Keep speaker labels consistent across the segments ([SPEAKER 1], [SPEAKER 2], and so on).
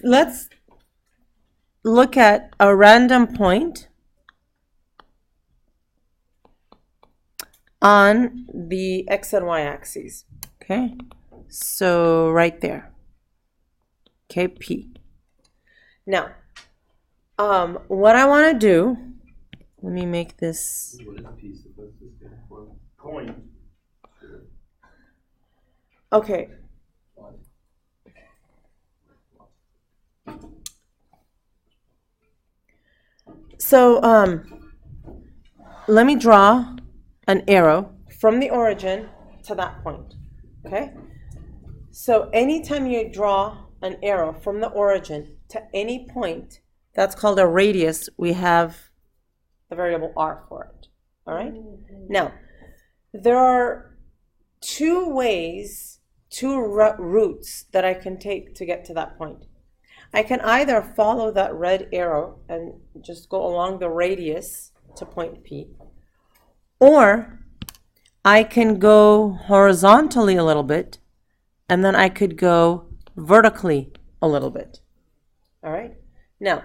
[SPEAKER 1] let's look at a random point on the x and y axes. Okay, so right there. Okay, P. Now, what I want to do, let me make this.
[SPEAKER 2] What is P supposed to stand for? Point.
[SPEAKER 1] Okay. So, let me draw an arrow from the origin to that point. Okay? So, anytime you draw an arrow from the origin to any point, that's called a radius. We have the variable r for it. All right? Now, there are two ways, two routes that I can take to get to that point. I can either follow that red arrow and just go along the radius to point P, or I can go horizontally a little bit, and then I could go vertically a little bit. All right? Now,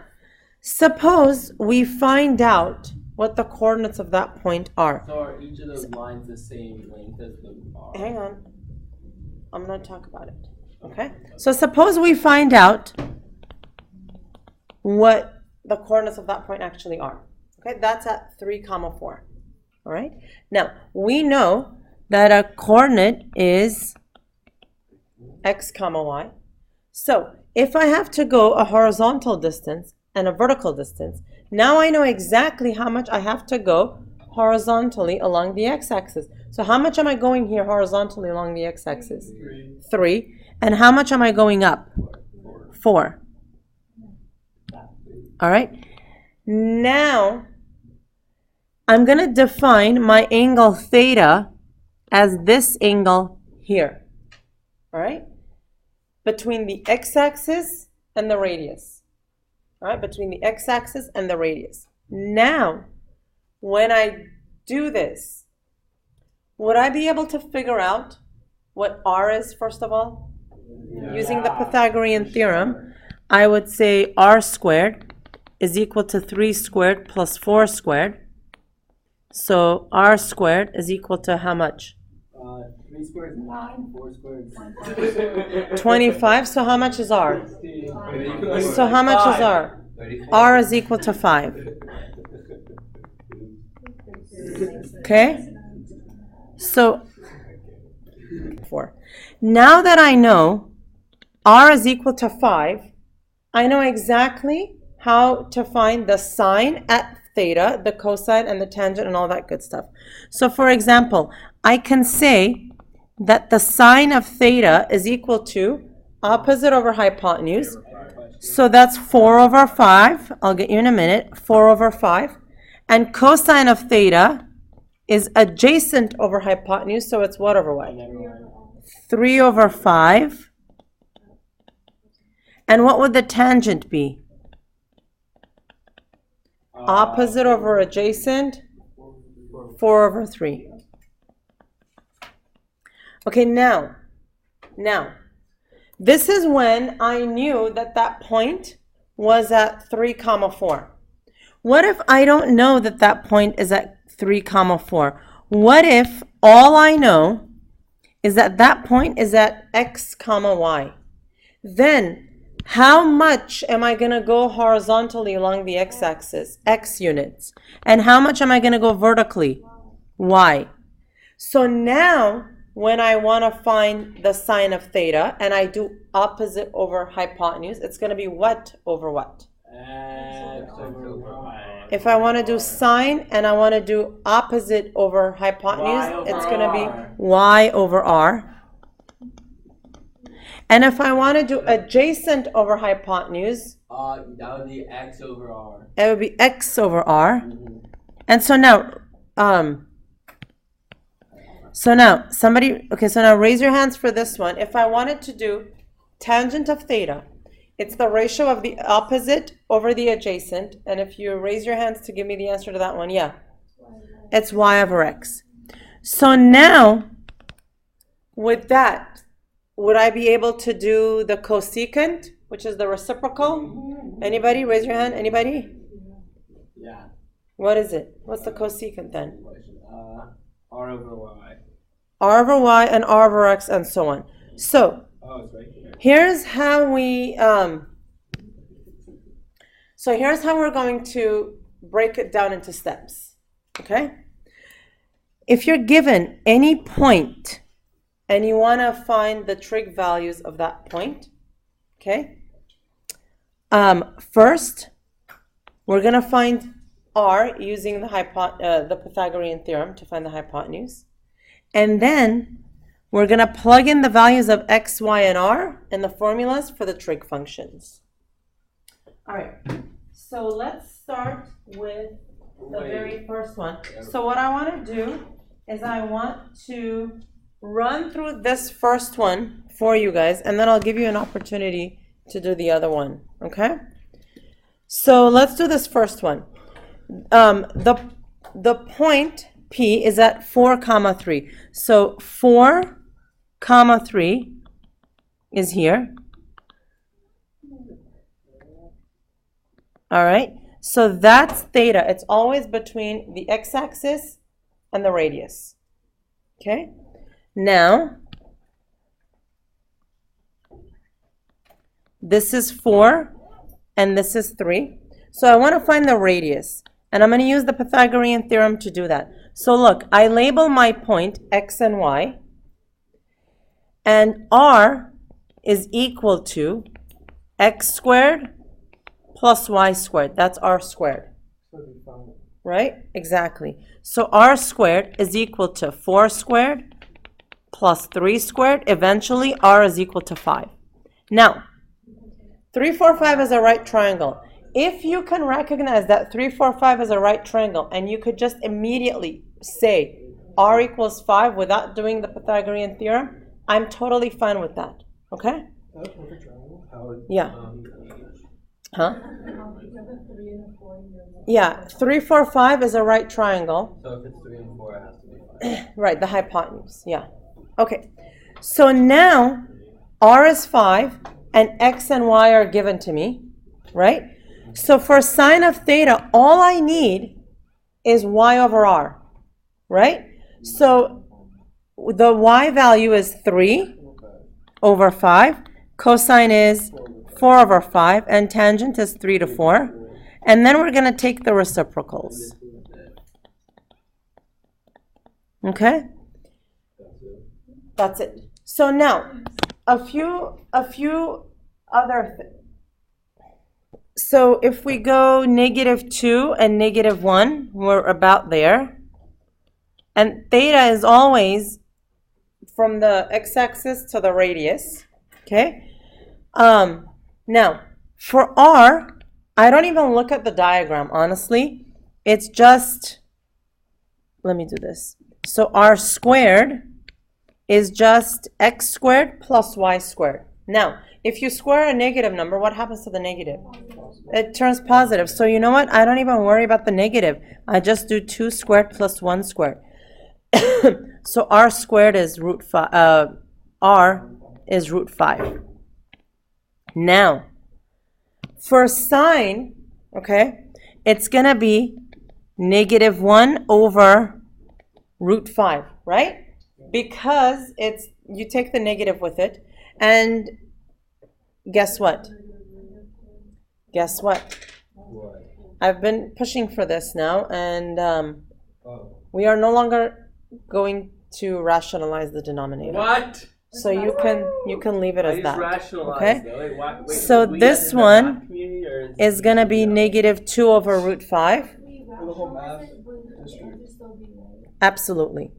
[SPEAKER 1] suppose we find out what the coordinates of that point are.
[SPEAKER 3] So are each of those lines the same length as the r?
[SPEAKER 1] Hang on. I'm going to talk about it. Okay? So suppose we find out what the coordinates of that point actually are. Okay? That's at 3, 4. All right? Now, we know that a coordinate is x, y. So, if I have to go a horizontal distance and a vertical distance, now I know exactly how much I have to go horizontally along the x-axis. So how much am I going here horizontally along the x-axis? 3. And how much am I going up? 4. All right? Now, I'm going to define my angle theta as this angle here. All right? Between the x-axis and the radius. All right? Between the x-axis and the radius. Now, when I do this, would I be able to figure out what r is, first of all? Yeah. Using the Pythagorean theorem, I would say r squared is equal to 3 squared plus 4 squared. So r squared is equal to how much?
[SPEAKER 3] 3 squared is 9, 4 squared is
[SPEAKER 1] 25. So how much is r? So how much is r? R is equal to 5. Okay? So, 4. Now that I know r is equal to 5, I know exactly how to find the sine at theta, the cosine and the tangent and all that good stuff. So for example, I can say that the sine of theta is equal to opposite over hypotenuse. So that's 4 over 5. I'll get you in a minute. 4 over 5. And cosine of theta is adjacent over hypotenuse, so it's what over what? 3 over 5. And what would the tangent be? Opposite over adjacent, 4 over 3. Okay, now, this is when I knew that that point was at 3, 4. What if I don't know that that point is at 3, 4? What if all I know is that that point is at x, y? Then, how much am I going to go horizontally along the x-axis, x units? And how much am I going to go vertically, y? So now, when I want to find the sine of theta, and I do opposite over hypotenuse, it's going to be what over what?
[SPEAKER 3] X over y.
[SPEAKER 1] If I want to do sine and I want to do opposite over hypotenuse, it's going to be y over r. And if I want to do adjacent over hypotenuse,
[SPEAKER 3] that would be x over r.
[SPEAKER 1] It would be x over r. And so now, so now raise your hands for this one. If I wanted to do tangent of theta, it's the ratio of the opposite over the adjacent. And if you raise your hands to give me the answer to that one, yeah, it's y over x. So now, with that, would I be able to do the cosecant which is the reciprocal? Anybody? Raise your hand. Anybody?
[SPEAKER 3] Yeah.
[SPEAKER 1] What is it? What's the cosecant then?
[SPEAKER 3] R over Y.
[SPEAKER 1] R over Y and R over X and so on. So
[SPEAKER 3] Oh, it's right here.
[SPEAKER 1] here's how we here's how we're going to break it down into steps. Okay? If you're given any point and you want to find the trig values of that point, okay? First, we're going to find R using the Pythagorean theorem to find the hypotenuse. And then we're going to plug in the values of x, y, and r in the formulas for the trig functions. All right, so let's start with the very first one. So what I want to do is I want to run through this first one for you guys, and then I'll give you an opportunity to do the other one, okay? So let's do this first one. The point P is at 4, 3. So 4, 3 is here. All right, so that's theta. It's always between the x-axis and the radius. Okay, now this is 4 and this is 3. So I want to find the radius, and I'm going to use the Pythagorean theorem to do that. So look, I label my point x and y, and r is equal to x squared plus y squared. That's r squared. Right? Exactly. So r squared is equal to 4 squared plus 3 squared. Eventually, r is equal to 5. Now, 3, 4, 5 is a right triangle. If you can recognize that 3, 4, 5 is a right triangle, and you could just immediately say r equals 5 without doing the Pythagorean theorem, I'm totally fine with that. Okay? Yeah. Huh? Yeah, 3, 4, 5 is a right triangle.
[SPEAKER 3] So if it's 3 and 4, it has to be 5.
[SPEAKER 1] Right, the hypotenuse, yeah. Okay, so now r is 5 and x and y are given to me, right? So for sine of theta, all I need is y over r, right? So the y value is 3 over 5, cosine is 4 over 5, and tangent is 3 to 4. And then we're going to take the reciprocals. Okay? That's it. So now, a few other things. So if we go -2 and -1, we're about there. And theta is always from the x-axis to the radius. Okay? Now, for r, I don't even look at the diagram, honestly. It's just, let me do this. So r squared is just x squared plus y squared. Now, if you square a negative number, what happens to the negative? It turns positive. So you know what? I don't even worry about the negative. I just do 2 squared plus 1 squared. So r squared is r is root 5. Now, for sine, okay, it's going to be -1 over root 5, right? Because you take the negative with it, and guess what? Guess what? I've been pushing for this now, and we are no longer going to rationalize the denominator.
[SPEAKER 3] What?
[SPEAKER 1] So you can leave it as that. Okay?
[SPEAKER 3] Wait,
[SPEAKER 1] So this one is going to be -2 over root 5. Absolutely.